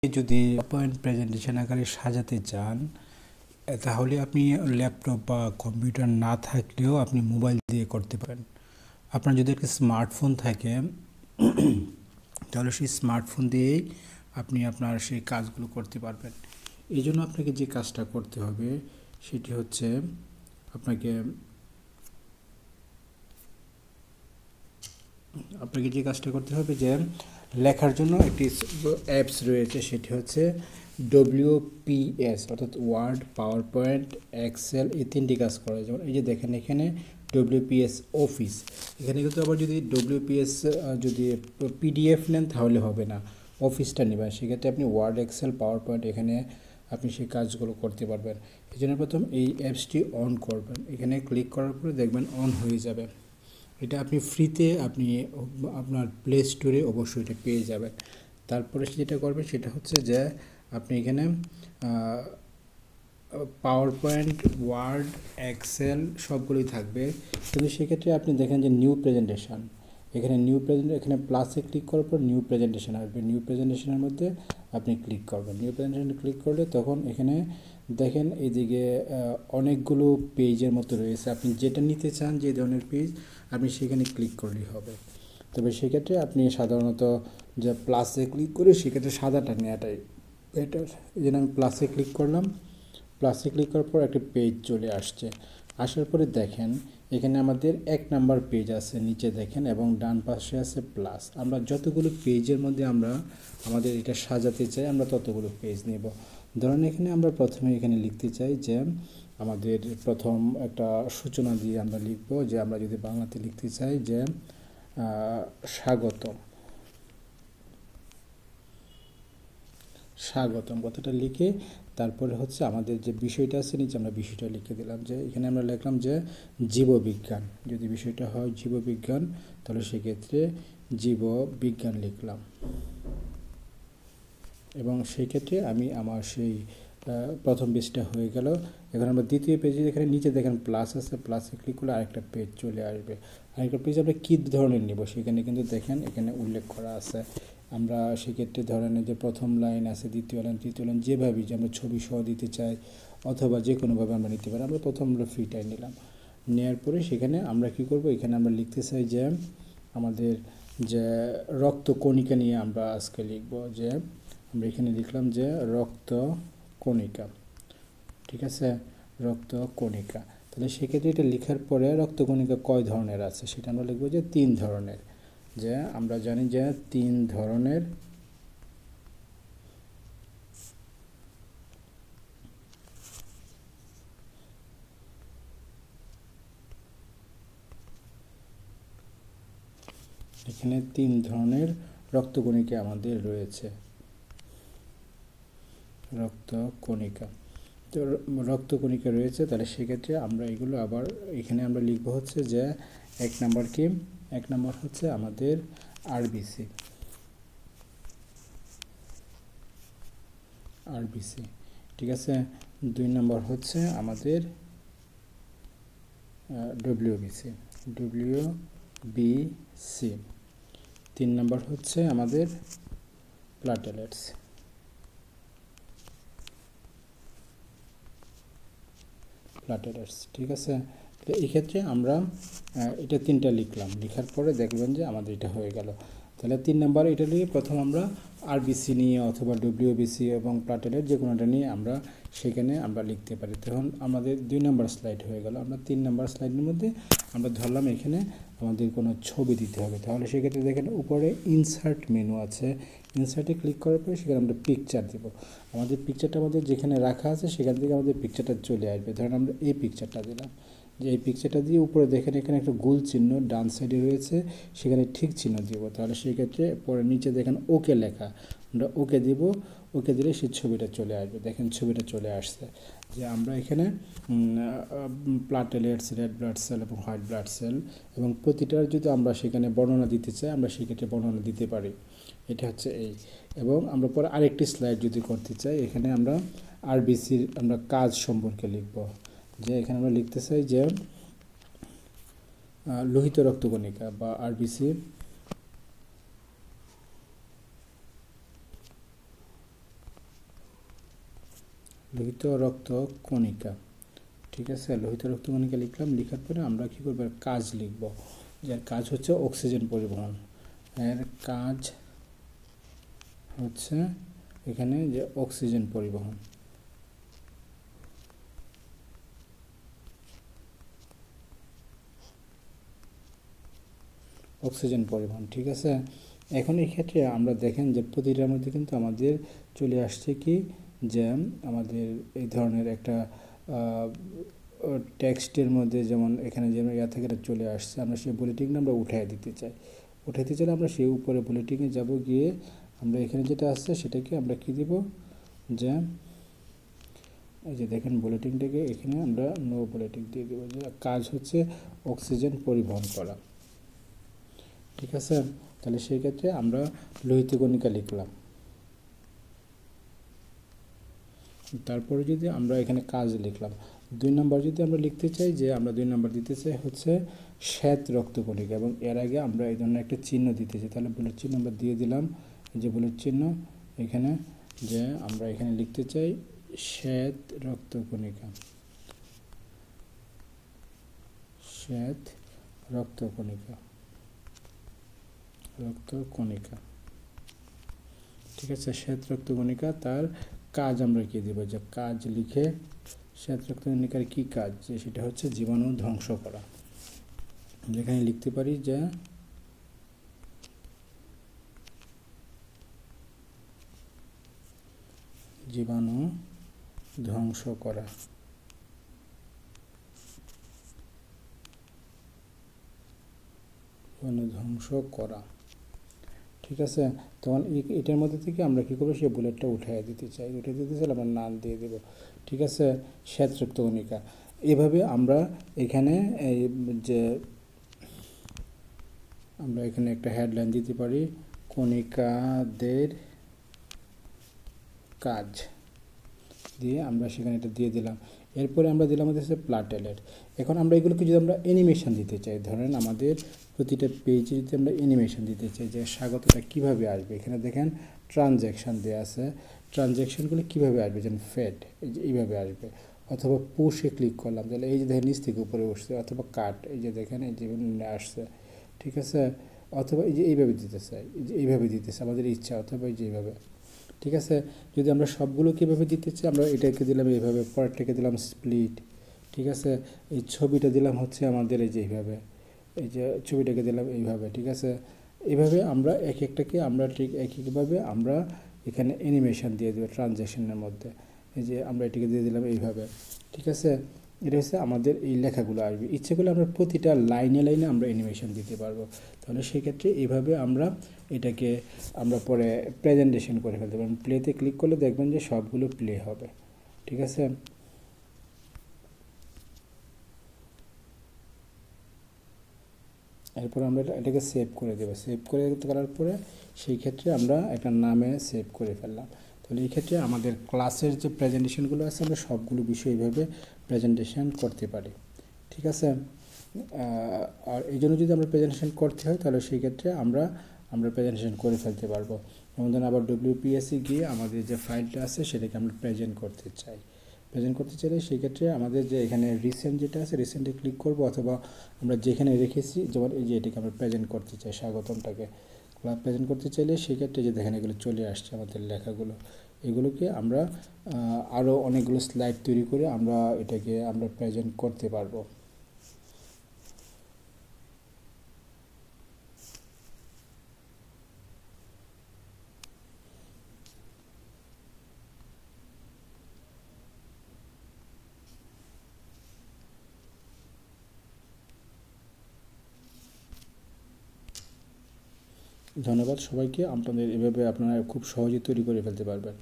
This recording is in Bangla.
যদি পয়েন্ট প্রেজেন্টেশন আকারে সাজাতে চান তাহলে আপনি ল্যাপটপ বা কম্পিউটার না থাকলেও আপনি মোবাইল দিয়ে করতে পারেন। আপনার যদি একটা স্মার্টফোন থাকে তাহলে সেই স্মার্টফোন দিয়েই আপনি আপনার সেই কাজগুলো করতে পারবেন। এই জন্য আপনাকে যে কাজটা করতে হবে সেটি হচ্ছে আপনাকে যে কাজটা করতে হবে যে লেখার জন্য একটি অ্যাপস রয়েছে, সেটি হচ্ছে WPS, অর্থাৎ ওয়ার্ড, পাওয়ার পয়েন্ট, এক্সেল, এই তিনটি কাজ করে। যেমন এই যে দেখেন এখানে WPS অফিস, এখানে কিন্তু আবার যদি WPS যদি PDF নেন তাহলে হবে না, অফিসটা নেবেন। সেক্ষেত্রে আপনি ওয়ার্ড, এক্সেল, পাওয়ার পয়েন্ট এখানে আপনি সেই কাজগুলো করতে পারবেন। এই জন্য প্রথম এই অ্যাপসটি অন করবেন, এখানে ক্লিক করার পরে দেখবেন অন হয়ে যাবে। এটা আপনি ফ্রিতে আপনি আপনার প্লে স্টোরে অবশ্যই এটা পেয়ে যাবেন। তারপরে যেটা করবেন সেটা হচ্ছে যে আপনি এখানে পাওয়ার পয়েন্ট, ওয়ার্ড, এক্সেল সবগুলোই থাকবে, কিন্তু সেক্ষেত্রে আপনি দেখেন যে নিউ প্রেজেন্টেশন, এখানে এখানে প্লাসে ক্লিক করার পর নিউ প্রেজেন্টেশন আসবে। নিউ প্রেজেন্টেশনের মধ্যে আপনি ক্লিক করবেন। নিউ প্রেজেন্টেশনে ক্লিক করলে তখন এখানে দেখেন এইদিকে অনেকগুলো পেজের মতো রয়েছে। আপনি যেটা নিতে চান, যে ধরনের পেজ, আপনি সেখানে ক্লিক করলেই হবে। তবে সেক্ষেত্রে আপনি সাধারণত যে প্লাসে ক্লিক করে সেক্ষেত্রে সাদাটা নেওয়াটাই বেটার। এই জন্য আমি প্লাসে ক্লিক করলাম। প্লাসে ক্লিক করার পর একটা পেজ চলে আসছে। আসার পরে দেখেন এখানে আমাদের 1 নাম্বার পেজ আছে নিচে দেখেন, এবং ডান পাশে আছে প্লাস। আমরা যতগুলো পেজের মধ্যে আমরা আমাদের এটা সাজাতে চাই আমরা ততগুলো পেজ নেব। ধরেন এখানে আমরা প্রথমে এখানে লিখতে চাই যে আমাদের প্রথম একটা সূচনা দিয়ে আমরা লিখব, যে আমরা যদি বাংলাতে লিখতে চাই যে স্বাগতম, স্বাগতম কথাটা লিখে তারপরে হচ্ছে আমাদের যে বিষয়টা আছে নিচে আমরা বিষয়টা লিখে দিলাম। যে এখানে আমরা লিখলাম যে জীববিজ্ঞান, যদি বিষয়টা হয় জীববিজ্ঞান তাহলে সেক্ষেত্রে জীববিজ্ঞান লিখলাম। এবং সেই ক্ষেত্রে আমি আমার সেই প্রথম পেজটা হয়ে গেল। এখন আমরা দ্বিতীয় পেজে এখানে নিচে দেখেন প্লাস আছে, প্লাসে ক্লিক করলে আরেকটা পেজ চলে আসবে। আরেকটা পেজ আমরা কী ধরনের নেব সেখানে কিন্তু দেখেন এখানে উল্লেখ করা আছে। আমরা সেক্ষেত্রে ধরেন যে প্রথম লাইন আছে, দ্বিতীয় লাইন, তৃতীয় লাইন, যেভাবে যে আমরা ছবি সহ দিতে চাই অথবা যে কোনোভাবে আমরা নিতে পারি। আমরা প্রথম আমরা ফ্রিটাই নিলাম। নেওয়ার পরে সেখানে আমরা কি করব, এখানে আমরা লিখতে চাই যে আমাদের যে রক্তকণিকা নিয়ে আমরা আজকে লিখব। যে আমরা এখানে লিখলাম যে রক্তকণিকা, ঠিক আছে, রক্তকণিকা। তাহলে সেক্ষেত্রে এটা লেখার পরে রক্তকণিকা কয় ধরনের আছে সেটা আমরা লিখব যে 3 ধরনের। যে আমরা জানি যে 3 ধরনের এখানে 3 ধরনের রক্তকণিকা আমাদের রয়েছে। রক্তকণিকা, তো রক্তকণিকা রয়েছে, তাহলে সেক্ষেত্রে আমরা এগুলো আবার এখানে আমরা লিখব হচ্ছে যে 1 নাম্বার কি, 1 নাম্বার হচ্ছে আমাদের আরবিসি, আরবিসি, ঠিক আছে। 2 নাম্বার হচ্ছে আমাদের ডব্লিউবিসি, ডব্লিউবিসি। 3 নাম্বার হচ্ছে আমাদের প্লাটেলেটস, প্লাটেলেটস, ঠিক আছে। তো এই ক্ষেত্রে আমরা এটা 3টা লিখলাম, লেখার পরে দেখবেন যে আমাদের এটা হয়ে গেল। তাহলে 3 নাম্বার এটা নিয়ে প্রথম আমরা আরবিসি নিয়ে অথবা ডব্লিউবিসি এবং প্লাটেলেট যে কোনোটা নিয়ে আমরা সেখানে আমরা লিখতে পারি। তখন আমাদের 2 নাম্বার স্লাইড হয়ে গেল। আমরা 3 নাম্বার স্লাইডের মধ্যে আমরা ধরলাম এখানে আমাদের কোনো ছবি দিতে হবে, তাহলে সেক্ষেত্রে দেখেন উপরে ইনসার্ট মেনু আছে, ইনসার্টে ক্লিক করার পরে সেখানে আমরা পিকচার দেব। আমাদের পিকচারটা আমাদের যেখানে রাখা আছে সেখান থেকে আমাদের পিকচারটা চলে আসবে। ধরেন আমরা এই পিকচারটা দিলাম, যে এই পিকচারটা দিয়ে উপরে দেখেন এখানে একটা গোল চিহ্ন ডান সাইডে রয়েছে, সেখানে ঠিক চিহ্ন দিব। তাহলে সেই ক্ষেত্রে পরে নিচে দেখেন ওকে লেখা, আমরা ওকে দিব। ওকে দিলে সেই ছবিটা চলে আসবে। দেখেন ছবিটা চলে আসছে। যে আমরা এখানে প্লাটেলেটস, রেড ব্লাড সেল এবং হোয়াইট ব্লাড সেল এবং প্রতিটার যদি আমরা সেখানে বর্ণনা দিতে চাই আমরা সেক্ষেত্রে বর্ণনা দিতে পারি। এটা হচ্ছে এই। এবং আমরা পরে আরেকটি স্লাইড যদি করতে চাই, এখানে আমরা আরবিসির আমরা কাজ সম্পর্কে লিখব। যে এখানে আমরা লিখতে চাই যে লোহিত রক্তকণিকা বা আরবিসি লোহিত রক্ত কণিকা। ঠিক আছে, লোহিত রক্ত কণিকা লিখলাম। লিখার পরে আমরা কী করবো, কাজ লিখব। যার কাজ হচ্ছে অক্সিজেন পরিবহন। এর কাজ হচ্ছে এখানে যে অক্সিজেন পরিবহন। অক্সিজেন পরিবহন, ঠিক আছে। এখন এই ক্ষেত্রে আমরা দেখেন যে প্রতিটার মধ্যে কিন্তু আমাদের চলে আসছে কি, যে আমাদের এই ধরনের একটা টেক্সটের মধ্যে, যেমন এখানে যে থেকে চলে আসছে, আমরা সেই বুলেটিনটা আমরা উঠাই দিতে চাই। উঠাইতে চাইলে আমরা সেই উপরে বুলেটিনে যাব, গিয়ে আমরা এখানে যেটা আসছে সেটাকে আমরা কি দিব, যে এই যে দেখেন বুলেটিনটাকে এখানে আমরা নো বুলেটিন দিয়ে দেবো, যে কাজ হচ্ছে অক্সিজেন পরিবহন করা। ঠিক আছে, তাহলে সেই ক্ষেত্রে আমরা লোহিত কণিকা লিখলাম। তারপরে যদি আমরা এখানে কাজ লিখলাম, 2 নম্বর যদি আমরা লিখতে চাই, যে আমরা 2 নম্বর দিতে চাই হচ্ছে শ্বেত রক্তকণিকা, এবং এর আগে আমরা এই ধরনের একটা চিহ্ন দিতে চাই, তাহলে বুলেট চিহ্ন আমরা দিয়ে দিলাম। এই যে বুলেট চিহ্ন এখানে, যে আমরা এখানে লিখতে চাই শ্বেত রক্তকণিকা, শ্বেত রক্তকণিকা, রক্তকণিকা। ঠিক আছে, শ্বেত রক্তকণিকা। তার কাজ আমরা কি দেব, যে কাজ লিখে শ্বেত রক্তকণিকার কি কাজ, যে সেটা হচ্ছে জীবাণু ধ্বংস করা। যেখানে লিখতে পারি যে জীবাণু ধ্বংস করা। জীবাণু ধ্বংস করা, ঠিক আছে। তখন এটার মধ্যে থেকে আমরা কী করবো, সেই বুলেটটা উঠিয়ে দিতে চাই। উঠিয়ে দিতে চাইলে আমরা নাম দিয়ে দেবো। ঠিক আছে, শ্বেত রক্তকণিকা। এভাবে আমরা এখানে এই যে আমরা এখানে একটা হেডলাইন দিতে পারি, কণিকাদের কাজ, দিয়ে আমরা সেখানে এটা দিয়ে দিলাম। এরপরে আমরা দিলাম হচ্ছে প্লাটেলেট। এখন আমরা এগুলোকে যদি আমরা অ্যানিমেশন দিতে চাই, ধরেন আমাদের প্রতিটা পেজে যদি আমরা অ্যানিমেশন দিতে চাই, যে স্বাগতটা কীভাবে আসবে, এখানে দেখেন ট্রানজ্যাকশান দেওয়া আছে। ট্রানজ্যাকশানগুলো কীভাবে আসবে, যেন ফেড এই যে এইভাবে আসবে, অথবা পুশে ক্লিক করলাম তাহলে এই যে দেখেন নিচ থেকে উপরে উঠছে, অথবা কাট এই যে দেখেন এই যে আসছে। ঠিক আছে, অথবা এই যে এইভাবে দিতে চাই, এই যে এইভাবে দিতেছে আমাদের ইচ্ছা, অথবা এই যে এইভাবে। ঠিক আছে, যদি আমরা সবগুলো কীভাবে দিতে চাই, আমরা এটাকে দিলাম এইভাবে, পরেরটাকে দিলাম স্প্লিট। ঠিক আছে, এই ছবিটা দিলাম হচ্ছে আমাদের এই যে এইভাবে, এই যে ছবিটাকে দিলাম এইভাবে। ঠিক আছে, এইভাবে আমরা এক একটাকে আমরা ঠিক একইভাবে আমরা এখানে অ্যানিমেশন দিয়ে দেবো ট্রানজ্যাকশনের মধ্যে। এই যে আমরা এটাকে দিয়ে দিলাম এইভাবে। ঠিক আছে, এটা হচ্ছে আমাদের এই লেখাগুলো আসবে। ইচ্ছে করলে আমরা প্রতিটা লাইনে লাইনে আমরা অ্যানিমেশন দিতে পারবো। তাহলে সেক্ষেত্রে এইভাবে আমরা এটাকে আমরা পরে প্রেজেন্টেশন করে ফেলতে পারবেন। প্লেতে ক্লিক করলে দেখবেন যে সবগুলো প্লে হবে। ঠিক আছে, এরপর আমরা এটাকে সেভ করে দেবো। সেভ করে করার পরে সেই ক্ষেত্রে আমরা একটা নামে সেভ করে ফেললাম। তাহলে এই ক্ষেত্রে আমাদের ক্লাসের যে প্রেজেন্টেশনগুলো আছে আমরা সবগুলো বিষয় এইভাবে প্রেজেন্টেশন করতে পারি। ঠিক আছে, আর এই জন্য যদি আমরা প্রেজেন্টেশন করতে হয় তাহলে সেই ক্ষেত্রে আমরা প্রেজেন্টেশন করে ফেলতে পারবো। যেমন ধরুন আবার WPSC গিয়ে আমাদের যে ফাইলটা আছে সেটাকে আমরা প্রেজেন্ট করতে চাই। প্রেজেন্ট করতে চাইলে সেই ক্ষেত্রে আমাদের যে এখানে রিসেন্ট যেটা আছে রিসেন্টে ক্লিক করব, অথবা আমরা যেখানে রেখেছি, যেমন এই যে এটাকে আমরা প্রেজেন্ট করতে চাই, স্বাগতমটাকে প্রেজেন্ট করতে চাইলে সেই ক্ষেত্রে যে দেখেন এগুলো চলে আসছে আমাদের লেখাগুলো। এগুলোকে আমরা আরও অনেকগুলো স্লাইড তৈরি করে আমরা এটাকে আমরা প্রেজেন্ট করতে পারবো। ধন্যবাদ সবাইকে। আপনাদের এভাবে আপনারা খুব সহজে তৈরি করে ফেলতে পারবেন।